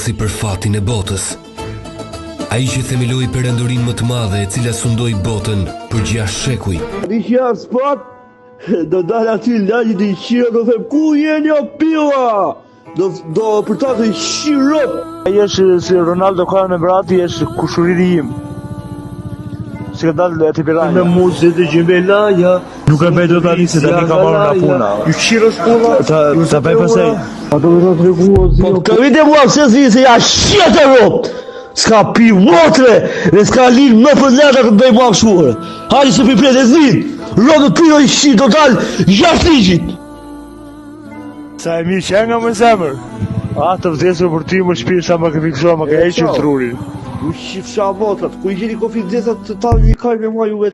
vendosi për fatin e botës. Ai që themeloi perandorinë më të madhe e cila sundoi botën për 6 shekuj. Rishja spot, do dalë aty lagjit i qira, do them, ku jeni o pilla? Do për ta të shirop. Ai është si Ronaldo ka në brati, është kushuriri im. Si ka dalë të piranja. Në muzë të gjembelaja. Nuk e bëj do tani se tani ka marrë nga puna. Ju qirës puna. Ta bëj pasaj. A do të tregu o zi. Po ka vite mua se ja shjet e rop. S'ka pi motre, dhe s'ka linë më për leta të bëj mua këshuarë. Hajë se pi plete zin. Rodë të pino i shqit, total 6 ligjit. Sa e mi që nga më zemër. A të vdesur për ty më shpirë sa më ka fiksuar, më ka hequr trurin. U shifësha motrat, ku i gjeni konfidenzat të talë një kaj me mua juve.